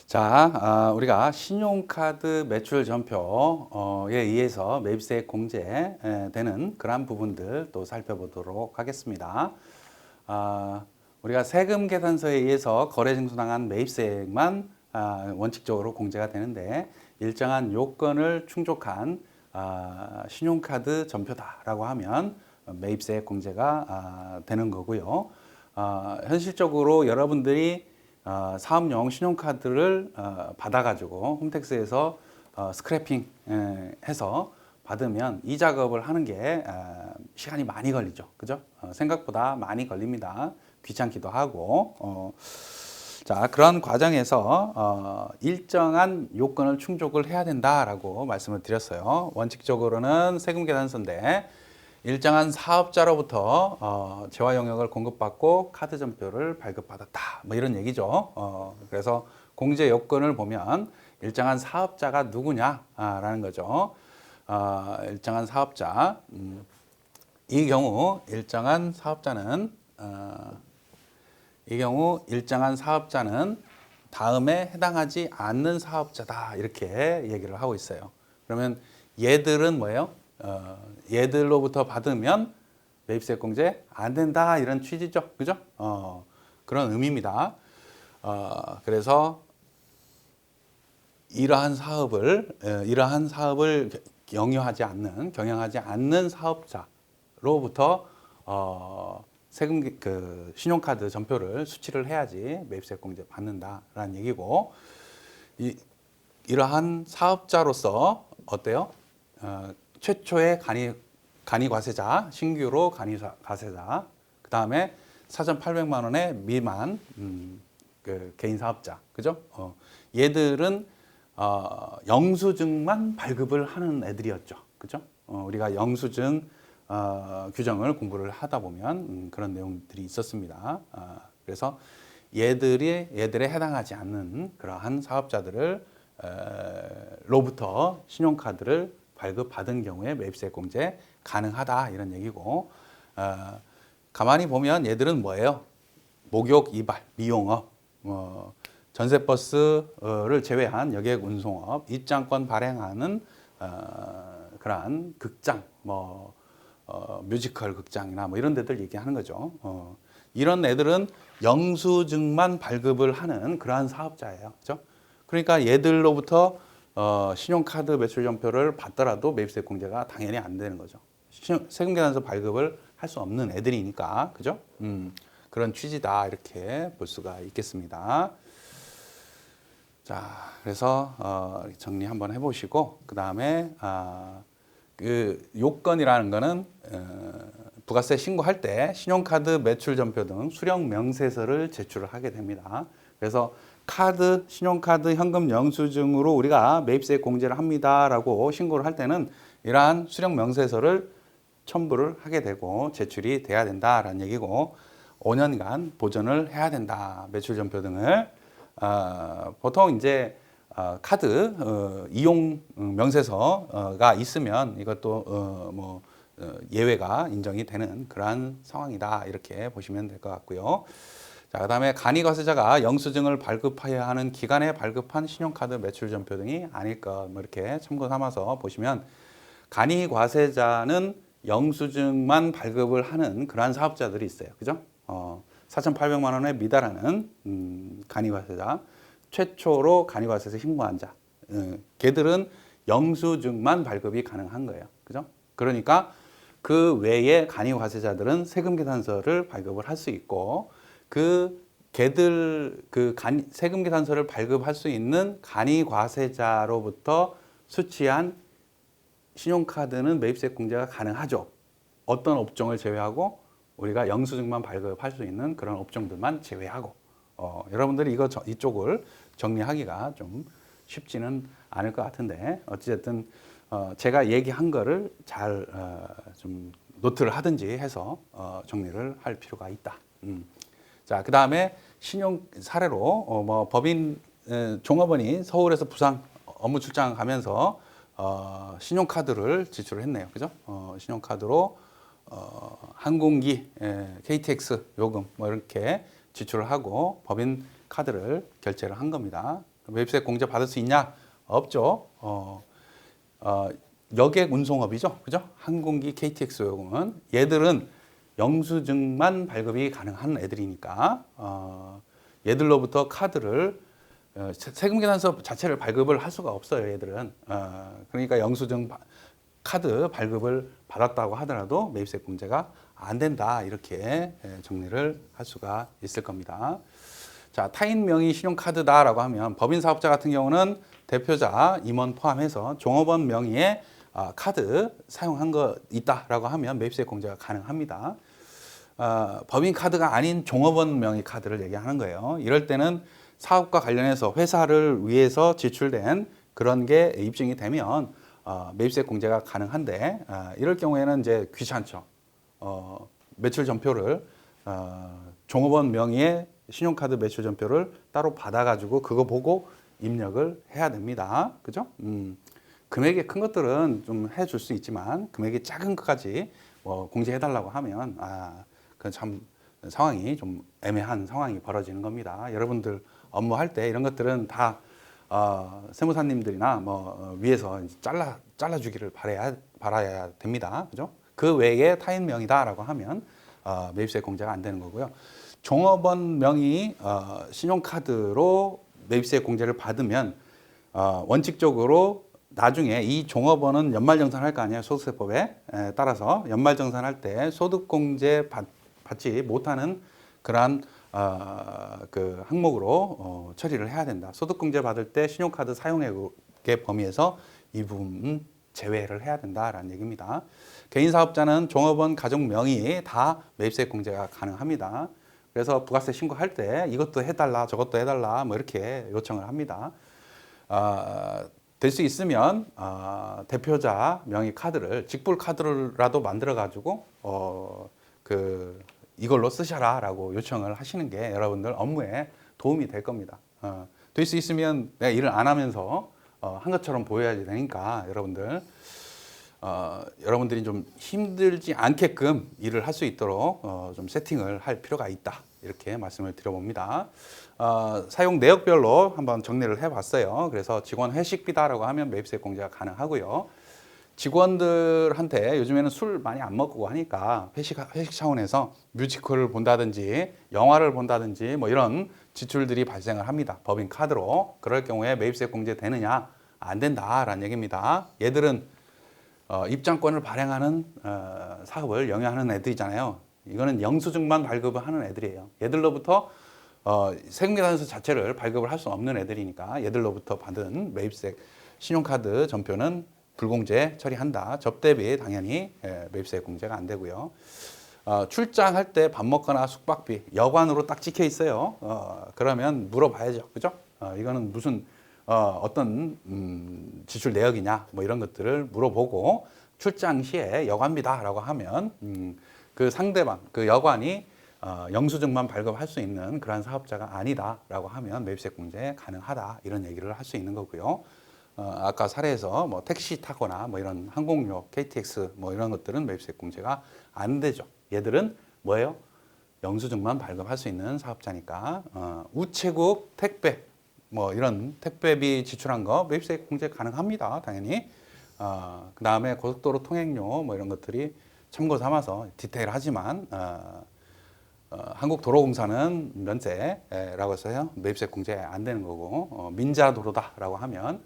자, 우리가 신용카드 매출 전표에 의해서 매입세액 공제되는 그러한 부분들 또 살펴보도록 하겠습니다. 우리가 세금 계산서에 의해서 거래 징수당한 매입세액만 원칙적으로 공제가 되는데 일정한 요건을 충족한 신용카드 전표다라고 하면 매입세액 공제가 되는 거고요. 현실적으로 여러분들이 사업용 신용카드를 받아가지고 홈택스에서 스크래핑 해서 받으면 이 작업을 하는 게 시간이 많이 걸리죠. 그죠? 생각보다 많이 걸립니다. 귀찮기도 하고. 자, 그런 과정에서 일정한 요건을 충족을 해야 된다라고 말씀을 드렸어요. 원칙적으로는 세금 계산서인데 일정한 사업자로부터 재화 용역을 공급받고 카드 전표를 발급받았다. 뭐 이런 얘기죠. 그래서 공제 요건을 보면 일정한 사업자가 누구냐라는 거죠. 일정한 사업자. 이 경우 일정한 사업자는 다음에 해당하지 않는 사업자다. 이렇게 얘기를 하고 있어요. 그러면 얘들은 뭐예요? 얘들로부터 받으면 매입세액 공제 안 된다 이런 취지죠, 그죠? 그런 의미입니다. 그래서 이러한 사업을 경영하지 않는 사업자로부터 세금 신용카드 전표를 수취를 해야지 매입세액 공제 받는다라는 얘기고 이러한 사업자로서 어때요? 최초의 간이과세자, 신규로 간이과세자, 그 다음에 4,800만 원의 미만 그 개인 사업자, 그죠? 얘들은 영수증만 발급을 하는 애들이었죠, 그죠? 우리가 영수증 규정을 공부를 하다 보면 그런 내용들이 있었습니다. 그래서 얘들에 해당하지 않는 그러한 사업자들을 로부터 신용카드를 발급받은 경우에 매입세액 공제 가능하다 이런 얘기고 가만히 보면 얘들은 뭐예요? 목욕, 이발, 미용업, 전세버스를 제외한 여객 운송업, 입장권 발행하는 그러한 극장, 뮤지컬 극장이나 뭐 이런 데들 얘기하는 거죠. 이런 애들은 영수증만 발급을 하는 그러한 사업자예요. 그렇죠? 그러니까 얘들로부터 신용카드 매출 전표를 받더라도 매입세액 공제가 당연히 안 되는 거죠. 세금 계산서 발급을 할 수 없는 애들이니까, 그죠? 그런 취지다 이렇게 볼 수가 있겠습니다. 자, 그래서 정리 한번 해보시고 그 다음에 그 요건이라는 거는 부가세 신고할 때 신용카드 매출 전표 등 수령 명세서를 제출을 하게 됩니다. 그래서 신용카드, 현금 영수증으로 우리가 매입세액 공제를 합니다라고 신고를 할 때는 이러한 수령 명세서를 첨부를 하게 되고 제출이 돼야 된다라는 얘기고 5년간 보존을 해야 된다. 매출 전표 등을 보통 이제 카드 이용 명세서가 있으면 이것도 예외가 인정이 되는 그러한 상황이다. 이렇게 보시면 될 것 같고요. 자, 그다음에 간이과세자가 영수증을 발급해야 하는 기간에 발급한 신용카드 매출 전표 등이 아닐 것, 이렇게 참고 삼아서 보시면 간이과세자는 영수증만 발급을 하는 그러한 사업자들이 있어요. 그죠? 4,800만 원에 미달하는 간이과세자, 최초로 간이과세에서 신고한 자, 걔들은 영수증만 발급이 가능한 거예요. 그죠? 그러니까 그 외에 간이과세자들은 세금 계산서를 발급을 할 수 있고 세금 계산서를 발급할 수 있는 간이과세자로부터 수취한 신용카드는 매입세액 공제가 가능하죠. 어떤 업종을 제외하고 우리가 영수증만 발급할 수 있는 그런 업종들만 제외하고 여러분들이 이쪽을 정리하기가 좀 쉽지는 않을 것 같은데 어찌됐든 제가 얘기한 거를 잘 좀 노트를 하든지 해서 정리를 할 필요가 있다. 자, 그 다음에 신용 사례로 법인 종업원이 서울에서 부산 업무 출장 가면서 신용카드를 지출을 했네요. 그죠? 신용카드로 항공기, KTX 요금 이렇게 지출을 하고 법인 카드를 결제를 한 겁니다. 매입세 공제 받을 수 있냐? 없죠. 여객 운송업이죠. 그죠? 항공기 KTX 요금은 얘들은 영수증만 발급이 가능한 애들이니까 얘들로부터 카드를 세금계산서 자체를 발급을 할 수가 없어요. 얘들은 그러니까 영수증 카드 발급을 받았다고 하더라도 매입세 공제가 안 된다 이렇게 정리를 할 수가 있을 겁니다. 자, 타인 명의 신용카드다라고 하면 법인 사업자 같은 경우는 대표자, 임원 포함해서 종업원 명의의 카드 사용한 거 있다라고 하면 매입세 공제가 가능합니다. 법인 카드가 아닌 종업원 명의 카드를 얘기하는 거예요. 이럴 때는 사업과 관련해서 회사를 위해서 지출된 그런 게 입증이 되면 매입세 공제가 가능한데 이럴 경우에는 이제 귀찮죠. 매출 전표를 종업원 명의의 신용카드 매출 전표를 따로 받아가지고 그거 보고 입력을 해야 됩니다. 그죠? 금액이 큰 것들은 좀 해줄 수 있지만 금액이 작은 것까지 공제해달라고 하면 그 참 상황이 좀 애매한 상황이 벌어지는 겁니다. 여러분들 업무할 때 이런 것들은 다 세무사님들이나 뭐 위에서 잘라주기를 바라야 됩니다. 그죠? 그 외에 타인 명의다라고 하면 매입세 공제가 안 되는 거고요. 종업원 명의 신용카드로 매입세 공제를 받으면 원칙적으로 나중에 이 종업원은 연말정산할 거 아니에요. 소득세법에 따라서 연말정산할 때 소득공제 받지 못하는 그러한 그 항목으로 처리를 해야 된다. 소득공제 받을 때 신용카드 사용액의 범위에서 이 부분 제외를 해야 된다라는 얘기입니다. 개인사업자는 종업원 가족 명의 다 매입세 공제가 가능합니다. 그래서 부가세 신고할 때 이것도 해달라 저것도 해달라 뭐 이렇게 요청을 합니다. 될 수 있으면 대표자 명의 카드를 직불 카드라도 만들어 가지고 이걸로 쓰셔라라고 요청을 하시는 게 여러분들 업무에 도움이 될 겁니다. 될 수 있으면 내가 일을 안 하면서 한 것처럼 보여야 되니까 여러분들이 좀 힘들지 않게끔 일을 할 수 있도록 좀 세팅을 할 필요가 있다. 이렇게 말씀을 드려봅니다. 사용 내역별로 한번 정리를 해봤어요. 그래서 직원 회식비다라고 하면 매입세 공제가 가능하고요. 직원들한테 요즘에는 술 많이 안 먹고 하니까 회식 차원에서 뮤지컬을 본다든지 영화를 본다든지 뭐 이런 지출들이 발생을 합니다. 법인 카드로. 그럴 경우에 매입세 공제 되느냐? 안 된다라는 얘기입니다. 얘들은 입장권을 발행하는 사업을 영위하는 애들이잖아요. 이거는 영수증만 발급을 하는 애들이에요. 얘들로부터 세금계산서 자체를 발급을 할 수 없는 애들이니까 얘들로부터 받은 매입세 신용카드 전표는 불공제 처리한다. 접대비 당연히 매입세 공제가 안 되고요. 출장할 때 밥 먹거나 숙박비 여관으로 딱 찍혀 있어요. 그러면 물어봐야죠. 그죠? 이거는 무슨 어떤 지출 내역이냐 뭐 이런 것들을 물어보고 출장 시에 여관비다라고 하면 그 상대방 그 여관이 영수증만 발급할 수 있는 그러한 사업자가 아니다라고 하면 매입세 공제 가능하다 이런 얘기를 할 수 있는 거고요. 아까 사례에서 뭐 택시 타거나 뭐 이런 항공료 KTX 뭐 이런 것들은 매입세 공제가 안 되죠. 얘들은 뭐예요? 영수증만 발급할 수 있는 사업자니까 우체국 택배 뭐 이런 택배비 지출한 거 매입세 공제 가능합니다. 당연히. 그 다음에 고속도로 통행료 뭐 이런 것들이 참고 삼아서 디테일하지만 한국도로공사는 면세라고 해서요 매입세 공제 안 되는 거고 민자도로다라고 하면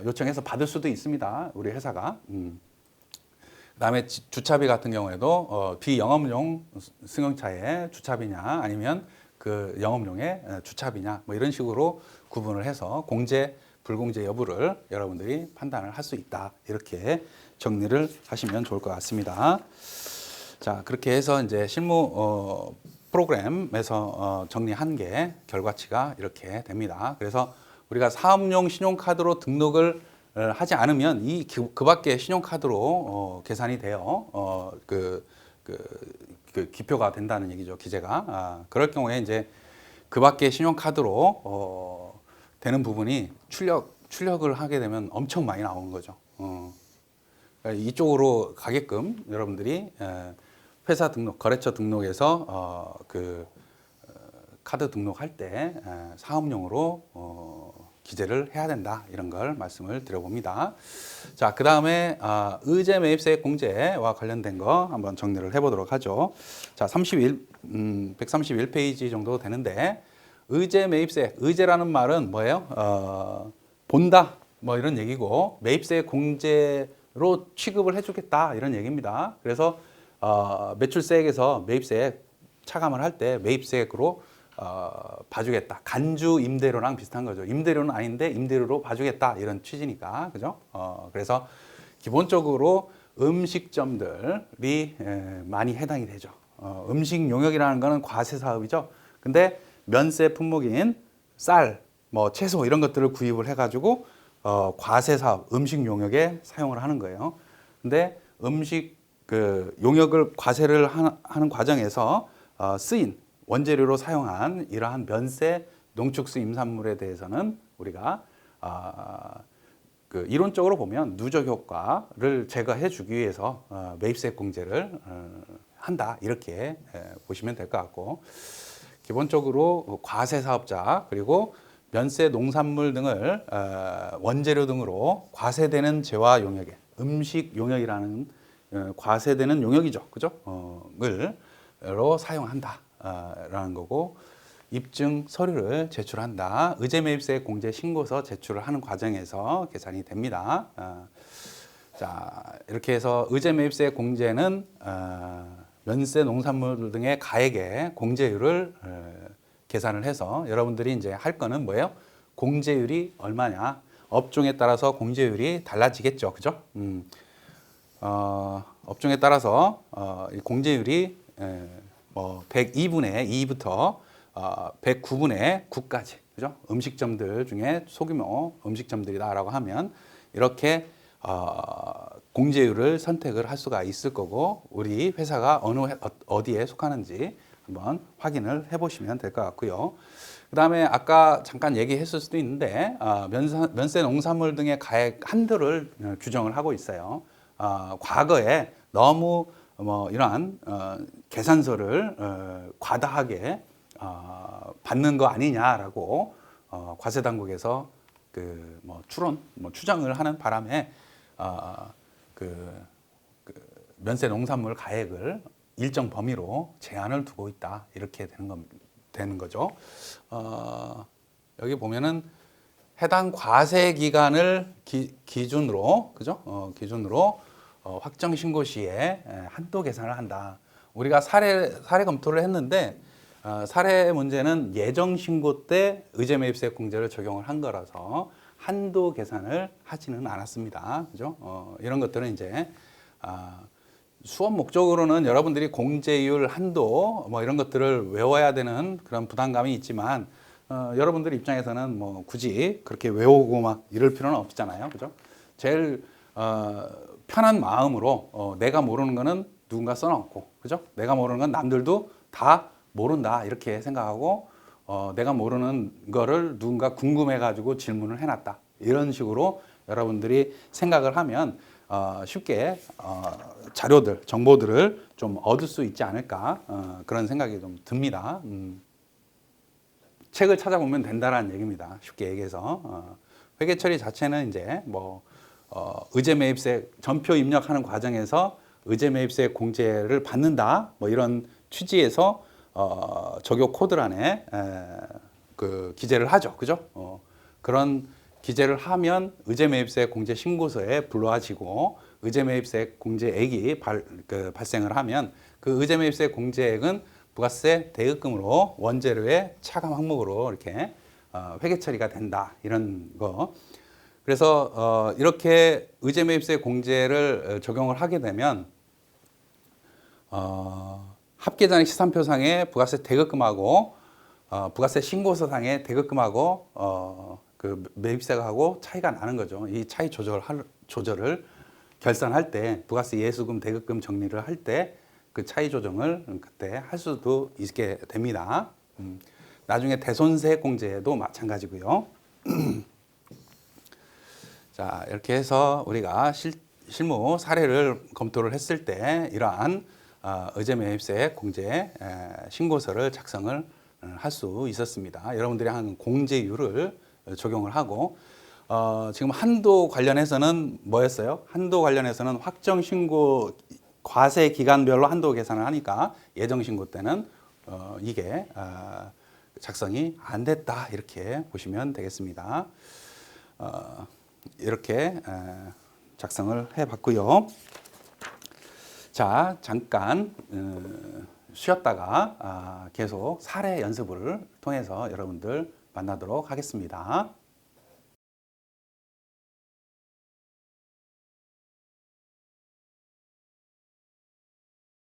요청해서 받을 수도 있습니다. 우리 회사가. 그다음에 주차비 같은 경우에도 비영업용 승용차의 주차비냐 아니면 그 영업용의 주차비냐 뭐 이런 식으로 구분을 해서 공제 불공제 여부를 여러분들이 판단을 할 수 있다. 이렇게 정리를 하시면 좋을 것 같습니다. 자, 그렇게 해서 이제 실무 프로그램에서 정리한 게 결과치가 이렇게 됩니다. 그래서 우리가 사업용 신용카드로 등록을 하지 않으면 그 밖에 신용카드로 계산이 돼요. 그 기표가 된다는 얘기죠. 기재가. 그럴 경우에 이제 그 밖에 신용카드로 되는 부분이 출력을 하게 되면 엄청 많이 나오는 거죠. 이쪽으로 가게끔 여러분들이 회사 등록, 거래처 등록에서 카드 등록할 때 사업용으로 기재를 해야 된다. 이런 걸 말씀을 드려봅니다. 자, 그 다음에 의제 매입세액 공제와 관련된 거 한번 정리를 해보도록 하죠. 자, 131페이지 정도 되는데 의제 매입세액, 의제라는 말은 뭐예요? 본다 뭐 이런 얘기고 매입세액 공제로 취급을 해주겠다 이런 얘기입니다. 그래서 매출세액에서 매입세액 차감을 할 때 매입세액으로 봐주겠다. 간주 임대료랑 비슷한 거죠. 임대료는 아닌데 임대료로 봐주겠다 이런 취지니까 그죠? 그래서 기본적으로 음식점들이 많이 해당이 되죠. 음식 용역이라는 거는 과세 사업이죠. 근데 면세 품목인 쌀, 뭐 채소 이런 것들을 구입을 해가지고 과세 사업, 음식 용역에 사용을 하는 거예요. 근데 음식 그 용역을 과세를 하는 과정에서 쓰인 원재료로 사용한 이러한 면세 농축수 임산물에 대해서는 우리가 그 이론적으로 보면 누적 효과를 제거해 주기 위해서 매입세액 공제를 한다 이렇게 보시면 될 것 같고, 기본적으로 과세 사업자 그리고 면세 농산물 등을 원재료 등으로 과세되는 재화 용역에 음식 용역이라는 과세되는 용역이죠, 그죠? 로 사용한다. 라는 거고, 입증 서류를 제출한다. 의제 매입세액 공제 신고서 제출을 하는 과정에서 계산이 됩니다. 자, 이렇게 해서 의제 매입세액 공제는 면세 농산물 등의 가액의 공제율을 계산을 해서 여러분들이 이제 할 거는 뭐예요? 공제율이 얼마냐? 업종에 따라서 공제율이 달라지겠죠, 그죠? 업종에 따라서 이 공제율이 뭐 102분의 2부터 109분의 9까지, 그죠? 음식점들 중에 소규모 음식점들이다라고 하면 이렇게 공제율을 선택을 할 수가 있을 거고, 우리 회사가 어디에 속하는지 한번 확인을 해보시면 될 것 같고요. 그 다음에 아까 잠깐 얘기했을 수도 있는데 면세 농산물 등의 가액 한도를 규정을 하고 있어요. 과거에 너무 뭐 이러한 계산서를 과다하게 받는 거 아니냐라고 과세 당국에서 그 뭐 추정을 하는 바람에 그 면세 농산물 가액을 일정 범위로 제한을 두고 있다 이렇게 되는 거죠. 여기 보면은 해당 과세 기간을 기준으로 그죠? 기준으로 확정 신고 시에 한도 계산을 한다. 우리가 사례 검토를 했는데 사례 문제는 예정 신고 때 의제 매입세액 공제를 적용을 한 거라서 한도 계산을 하지는 않았습니다. 그죠? 이런 것들은 이제 수업 목적으로는 여러분들이 공제율 한도 뭐 이런 것들을 외워야 되는 그런 부담감이 있지만 여러분들 입장에서는 뭐 굳이 그렇게 외우고 막 이럴 필요는 없잖아요. 그죠? 제일 편한 마음으로 내가 모르는 거는 누군가 써놓고, 그죠? 내가 모르는 건 남들도 다 모른다 이렇게 생각하고 내가 모르는 거를 누군가 궁금해가지고 질문을 해놨다 이런 식으로 여러분들이 생각을 하면 쉽게 자료들, 정보들을 좀 얻을 수 있지 않을까 그런 생각이 좀 듭니다. 책을 찾아보면 된다라는 얘기입니다. 쉽게 얘기해서 회계 처리 자체는 이제 뭐 의제 매입세 전표 입력하는 과정에서 의제 매입세 공제를 받는다 뭐 이런 취지에서 적용 코드란에 그 기재를 하죠, 그죠? 그런 기재를 하면 의제 매입세 공제 신고서에 불러와지고 의제 매입세 공제액이 발생을 하면 그 의제 매입세 공제액은 부가세 대입금으로 원재료의 차감 항목으로 이렇게 회계 처리가 된다 이런 거. 그래서 이렇게 의제 매입세 공제를 적용을 하게 되면 합계잔액 시산표상의 부가세 대급금하고 부가세 신고서상의 대급금하고 그 매입세가하고 차이가 나는 거죠. 이 차이 조절을 결산할 때 부가세 예수금 대급금 정리를 할 때 그 차이 조정을 그때 할 수도 있게 됩니다. 나중에 대손세 공제도 마찬가지고요. 자, 이렇게 해서 우리가 실무 사례를 검토를 했을 때 이러한 의제 매입세 공제 신고서를 작성을 할 수 있었습니다. 여러분들이 한 공제율을 적용을 하고 지금 한도 관련해서는 뭐였어요? 한도 관련해서는 확정 신고 과세 기간별로 한도 계산을 하니까 예정 신고 때는 이게 작성이 안 됐다 이렇게 보시면 되겠습니다. 이렇게 작성을 해봤고요. 자, 잠깐 쉬었다가 계속 사례 연습을 통해서 여러분들 만나도록 하겠습니다.